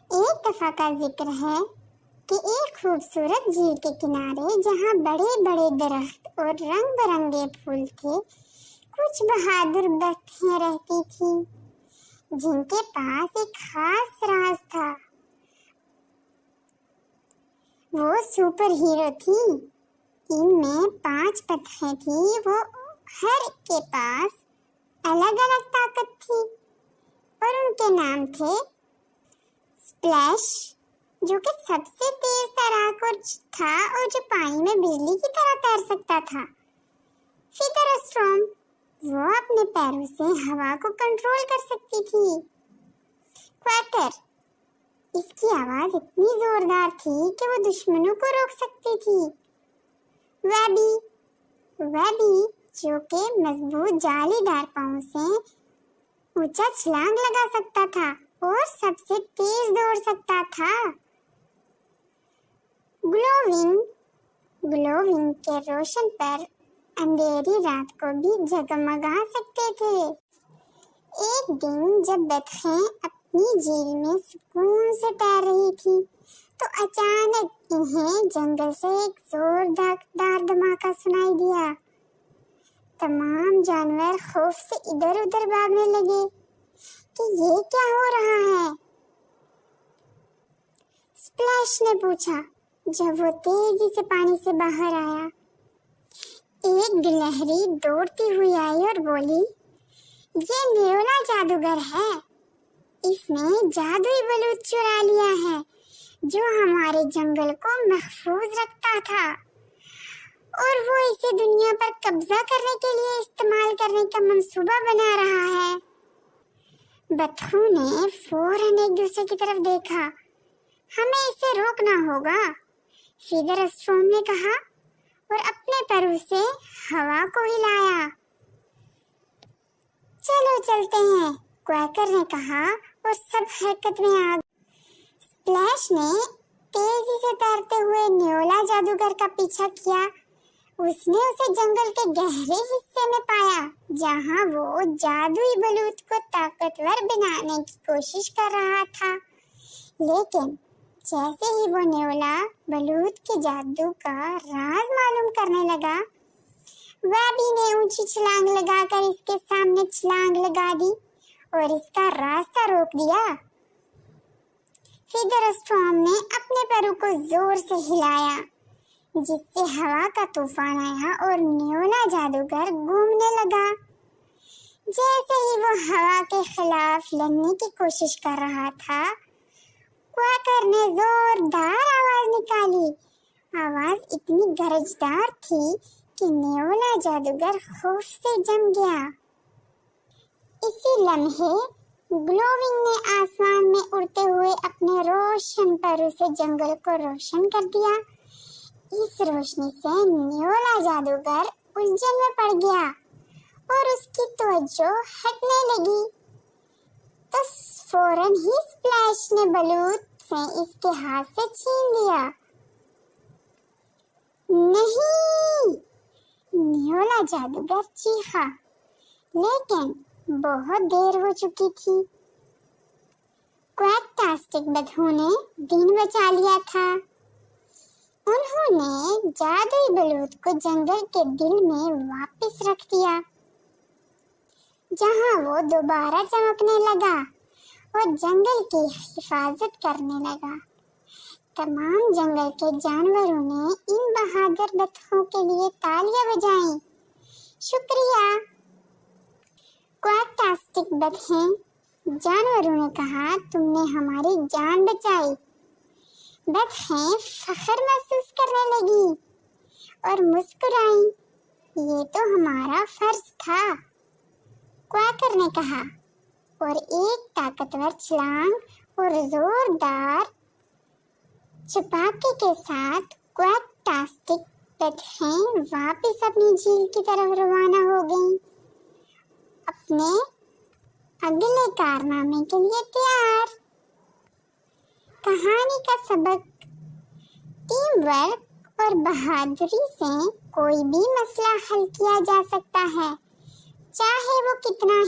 ایک دفعہ کا ذکر ہے کہ ایک خوبصورت جھیل کے کنارے جہاں بڑے بڑے درخت اور رنگ برنگے پھول تھے، کچھ بہادر بطخیں رہتی تھیں جن کے پاس ایک خاص راز تھا۔ وہ سپر ہیرو تھیں۔ ان میں 5 بطخیں تھیں، وہ ہر کے پاس الگ الگ طاقت تھی اور ان کے نام تھے سپلیش جو کہ سب سے تیز تیراک تھا اور جو پانی میں بجلی کی طرح تیر سکتا تھا، فیدر اسٹارم، وہ اپنے پیروں سے ہوا کو کنٹرول کر سکتی تھی، کویکر، اس کی آواز اتنی زوردار تھی کہ وہ دشمنوں کو روک سکتی تھی، ویبی جو کہ مضبوط جالی دار پاؤں سے اونچا چھلانگ لگا سکتا تھا اور سب سے تیز دوڑ سکتا تھا، گلوونگ کے روشن پر اندھیری رات کو بھی جگمگا سکتے تھے۔ ایک دن جب بطخیں اپنی جھیل میں سکون سے تیر رہی تھی تو اچانک انہیں جنگل سے ایک زوردار دھماکہ سنائی دیا۔ تمام جانور خوف سے ادھر ادھر بھاگنے لگے کہ یہ کیا ہو رہا ہے؟ سپلیش نے پوچھا جب وہ تیزی سے پانی سے باہر آیا۔ ایک گلہری دوڑتی ہوئی آئی اور بولی، یہ نیولا جادوگر ہے، اس نے جادوئی بلوط چرا لیا ہے جو ہمارے جنگل کو محفوظ رکھتا تھا، اور وہ اسے دنیا پر قبضہ کرنے کے لیے استعمال کرنے کا منصوبہ بنا رہا ہے۔ بطخوں نے فوراً ایک دوسرے کی طرف دیکھا۔ ہمیں اسے روکنا ہوگا، فیدر اسٹارم نے کہا اور اپنے پروں سے ہوا کو ہلایا۔ چلو چلتے ہیں، کویکر نے کہا اور سب حرکت میں آ گئے۔ سپلیش نے تیزی سے تیرتے ہوئے نیولا جادوگر کا پیچھا کیا۔ اس نے اسے جنگل کے گہرے حصے میں پایا جہاں وہ جادوئی بلوط کو طاقتور بنانے کی کوشش کر رہا تھا، لیکن جیسے ہی وہ نیولا بلوط کے جادو کا راز معلوم کرنے لگا، ویبی نے اونچی چھلانگ لگا کر اس کے سامنے چھلانگ لگا دی اور اس کا راستہ روک دیا۔ فیدر اسٹارم نے اپنے پیروں کو زور سے ہلایا جس سے ہوا کا طوفان آیا اور نیولا جادوگر گھومنے لگا۔ جیسے ہی وہ ہوا کے خلاف لڑنے کی کوشش کر رہا تھا، کویکر نے زوردار آواز نکالی۔ آواز اتنی گرجدار تھی کہ نیولا جادوگر خوف سے جم گیا۔ اسی لمحے گلوونگ نے آسمان میں اڑتے ہوئے اپنے روشن پروں سے جنگل کو روشن کر دیا۔ اس روشنی سے نیولا جادوگر الجھن میں پڑ گیا اور اس کی توجہ ہٹنے لگی، تو فوراً ہی سپلیش نے بلوط سے اس کے ہاتھ سے چھین لیا۔ نہیں! نیولا جادوگر چیخا، لیکن بہت دیر ہو چکی تھی۔ کویکٹاسٹک بطخوں نے دن بچا لیا تھا۔ انہوں نے جادوئی بلوط کو جنگل کے دل میں واپس رکھ دیا جہاں وہ دوبارہ چمکنے لگا اور جنگل کی حفاظت کرنے لگا۔ تمام جنگل کے جانوروں نے ان بہادر بطخوں کے لیے تالیاں بجائیں۔ شکریہ! کویکٹاسٹک بطخیں، جانوروں نے کہا، تم نے ہماری جان بچائی۔ بطخیں فخر محسوس کرنے لگیں اور مسکرائیں۔ یہ تو ہمارا فرض تھا، کویکر نے کہا، اور ایک طاقتور چھلانگ اور زوردار چپاکے کے ساتھ کویکٹاسٹک بطخیں واپس اپنی جھیل کی طرف روانہ ہو گئیں، اپنے اگلے کارنامے کے لیے تیار۔ کہانی کا سبق: ٹیم ورک اور بہادری سے کوئی بھی مسئلہ حل کیا جا سکتا ہے، چاہے وہ کتنا